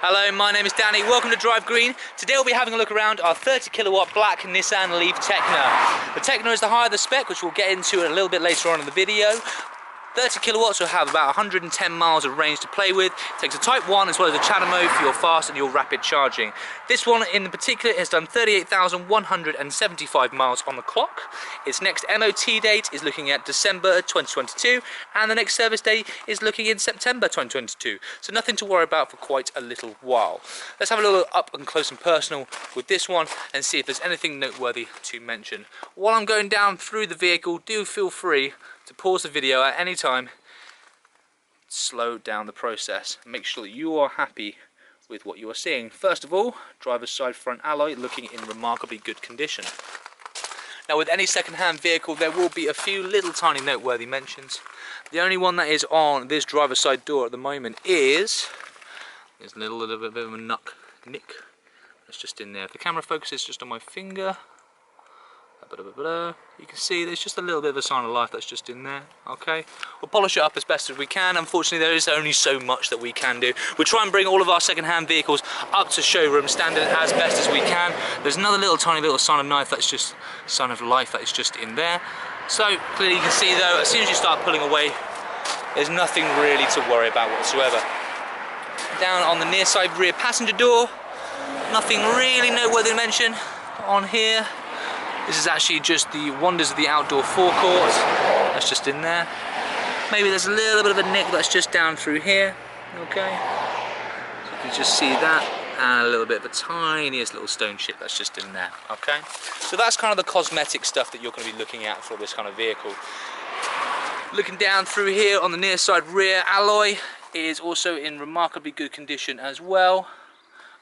Hello, my name is Danny. Welcome to Drive Green. Today we'll be having a look around our 30 kilowatt black Nissan Leaf Tekna. The Tekna is the higher the spec, which we'll get into a little bit later on in the video. 30 kilowatts will have about 110 miles of range to play with. It takes a Type 1 as well as a channel mode for your fast and your rapid charging. This one in particular has done 38,175 miles on the clock. Its next MOT date is looking at December 2022 and the next service day is looking in September 2022. So nothing to worry about for quite a little while. Let's have a little up and close and personal with this one and see if there's anything noteworthy to mention. While I'm going down through the vehicle, do feel free to pause the video at any time, slow down the process, make sure that you are happy with what you are seeing. First of all, driver's side front alloy looking in remarkably good condition. Now with any second-hand vehicle there will be a few little tiny noteworthy mentions. The only one that is on this driver's side door at the moment is there's a little bit of a nick that's just in there. If the camera focuses just on my finger, you can see there's just a little bit of a sign of life that's just in there. Okay, we'll polish it up as best as we can. Unfortunately there is only so much that we can do. We'll try and bring all of our second-hand vehicles up to showroom standard as best as we can. There's another tiny little sign of life that's just just in there. So clearly you can see though, as soon as you start pulling away, there's nothing really to worry about whatsoever. Down on the near side rear passenger door, nothing really noteworthy to mention on here. This is actually just the wonders of the outdoor forecourt. That's just in there. Maybe there's a little bit of a nick that's just down through here. Okay. So you can just see that. And a little bit of a tiniest little stone chip that's just in there. Okay. So that's kind of the cosmetic stuff that you're going to be looking at for this kind of vehicle. Looking down through here on the near side rear alloy is also in remarkably good condition as well.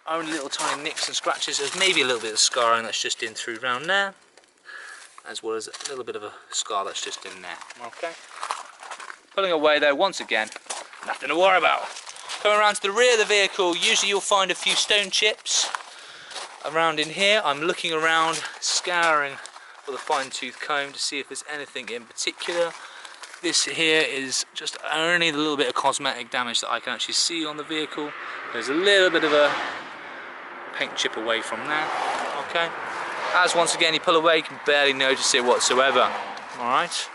Only little tiny nicks and scratches. There's maybe a little bit of scarring that's just in through round there, as well as a little bit of a scar that's just in there. Okay. Pulling away though, once again, nothing to worry about. Coming around to the rear of the vehicle, usually you'll find a few stone chips around in here. I'm looking around, scouring with a fine-tooth comb to see if there's anything in particular. This here is just only the little bit of cosmetic damage that I can actually see on the vehicle. There's a little bit of a paint chip away from there. Okay. As once again you pull away, you can barely notice it whatsoever. Alright.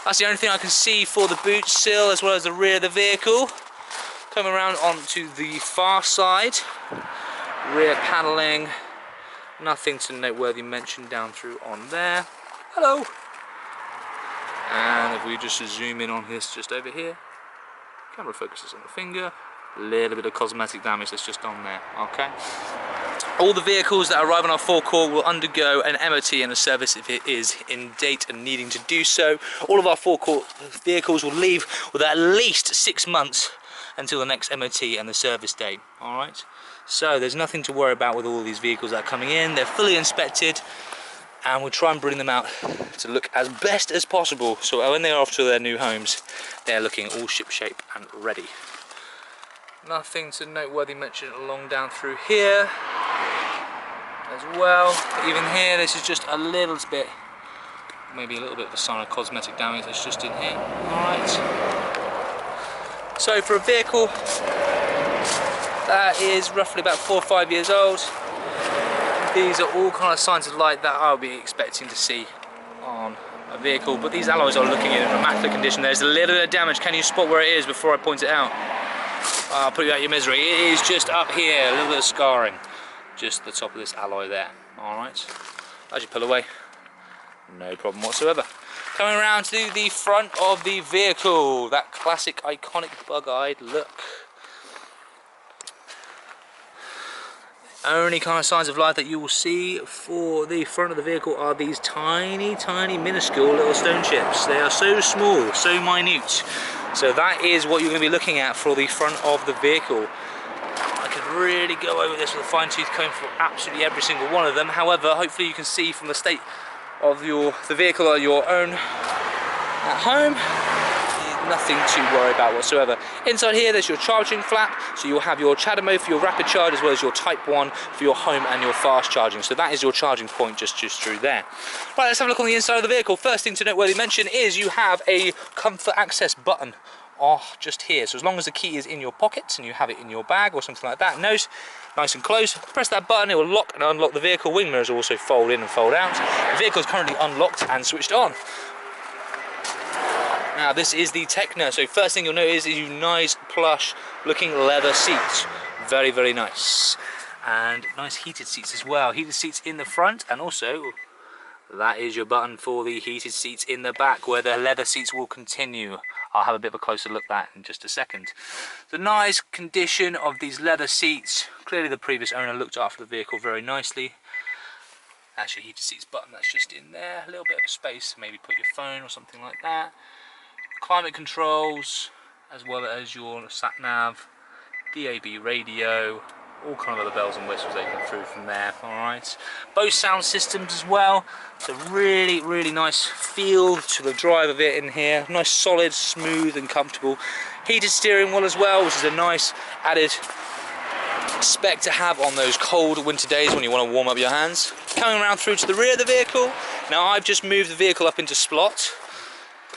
That's the only thing I can see for the boot sill as well as the rear of the vehicle. Coming around onto the far side. Rear panelling. Nothing to noteworthy mention down through on there. Hello. And if we just zoom in on this just over here. Camera focuses on the finger. A little bit of cosmetic damage that's just on there. Okay. All the vehicles that arrive on our forecourt will undergo an MOT and a service if it is in date and needing to do so. All of our forecourt vehicles will leave with at least 6 months until the next MOT and the service date. Alright, so there's nothing to worry about with all these vehicles that are coming in. They're fully inspected and we'll try and bring them out to look as best as possible so when they're off to their new homes they're looking all shipshape and ready. Nothing to noteworthy mention along down through here as well. Even here this is just a little bit, maybe a little bit of a sign of cosmetic damage that's just in here. Alright. So for a vehicle that is roughly about 4 or 5 years old, these are all kind of signs of life that I'll be expecting to see on a vehicle. But these alloys are looking in immaculate condition. There's a little bit of damage. Can you spot where it is before I point it out? I'll put you out your misery. It is just up here, a little bit of scarring. Just the top of this alloy there. Alright. As you pull away, no problem whatsoever. Coming around to the front of the vehicle. That classic, iconic, bug-eyed look. Only kind of signs of life that you will see for the front of the vehicle are these tiny, minuscule little stone chips. They are so small, so minute. So that is what you're going to be looking at for the front of the vehicle. I could really go over this with a fine-tooth comb for absolutely every single one of them. However, hopefully you can see from the state of the vehicle on your own at home, nothing to worry about whatsoever. Inside here there's your charging flap, so you'll have your channel mode for your rapid charge as well as your Type 1 for your home and your fast charging. So that is your charging point just through there. Right, let's have a look on the inside of the vehicle. First thing to noteworthy mention is you have a comfort access button just here. So as long as the key is in your pocket and you have it in your bag or something like that, nose nice and close, press that button, it will lock and unlock the vehicle. Wing mirrors also fold in and fold out. The vehicle is currently unlocked and switched on. Now this is the Tekna, so first thing you'll notice is you nice plush looking leather seats. Very, very nice. And nice heated seats as well. Heated seats in the front, and also that is your button for the heated seats in the back where the leather seats will continue. I'll have a bit of a closer look at that in just a second. The nice condition of these leather seats. Clearly the previous owner looked after the vehicle very nicely. That's your heated seats button, that's just in there. A little bit of a space to maybe put your phone or something like that. Climate controls, as well as your sat nav, DAB radio, all kind of other bells and whistles that you can through from there. Alright, both sound systems as well. It's a really, really nice feel to the drive of it in here. Nice, solid, smooth and comfortable. Heated steering wheel as well, which is a nice added spec to have on those cold winter days when you want to warm up your hands. Coming around through to the rear of the vehicle. Now I've just moved the vehicle up into slot,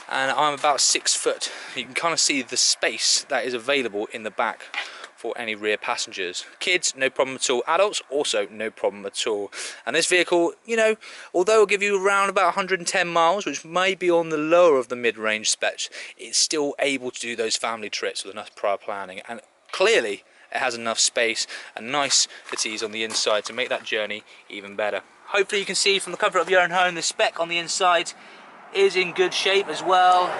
and I'm about 6 foot. You can kind of see the space that is available in the back for any rear passengers. Kids, no problem at all. Adults, also no problem at all. And this vehicle, you know, although it'll give you around about 110 miles, which may be on the lower of the mid-range specs, it's still able to do those family trips with enough prior planning. And clearly, it has enough space and nice facilities on the inside to make that journey even better. Hopefully you can see from the comfort of your own home, the spec on the inside is in good shape as well.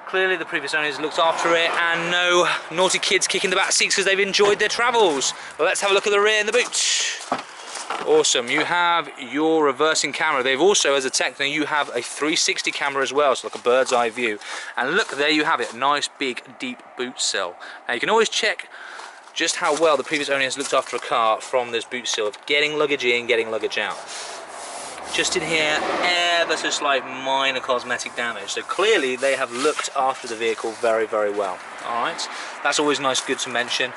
Clearly the previous owners looked after it, and no naughty kids kicking the back seats because they've enjoyed their travels. Well, let's have a look at the rear and the boot. Awesome, you have your reversing camera. They've also, as a Tekna, you have a 360 camera as well, so like a bird's eye view. And look, there you have it, nice big deep boot sill. Now you can always check just how well the previous owner has looked after a car from this boot sill of getting luggage in, getting luggage out. Just in here, ever so slight minor cosmetic damage. So clearly they have looked after the vehicle very, very well. Alright, that's always nice, good to mention.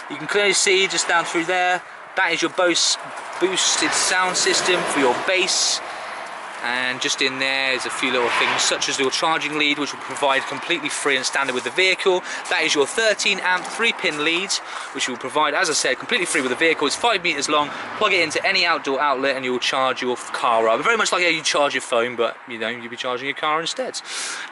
You can clearly see just down through there, that is your boosted sound system for your bass. And just in there is a few little things such as your charging lead, which will provide completely free and standard with the vehicle. That is your 13 amp 3-pin lead, which will provide, as I said, completely free with the vehicle. It's 5 meters long. Plug it into any outdoor outlet and you will charge your car up. Very much like how you charge your phone, but you know, you'll be charging your car instead.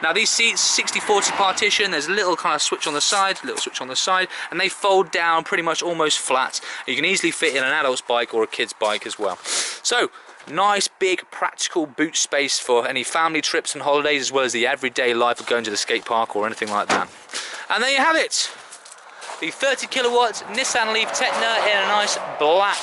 Now these seats, 60/40 partition. There's a little kind of switch on the side, and they fold down pretty much almost flat. You can easily fit in an adult's bike or a kid's bike as well. So, nice big practical boot space for any family trips and holidays, as well as the everyday life of going to the skate park or anything like that. And there you have it, the 30 kilowatt Nissan Leaf Tekna in a nice black.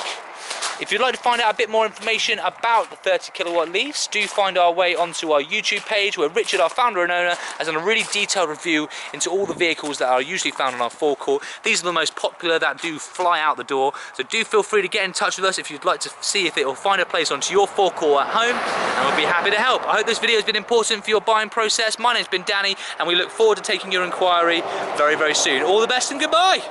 If you'd like to find out a bit more information about the 30 kilowatt Leafs, do find our way onto our YouTube page, where Richard, our founder and owner, has done a really detailed review into all the vehicles that are usually found on our forecourt. These are the most popular that do fly out the door, so do feel free to get in touch with us if you'd like to see if it will find a place onto your forecourt at home, and we'll be happy to help. I hope this video has been important for your buying process. My name's been Danny, and we look forward to taking your inquiry very, very soon. All the best and goodbye!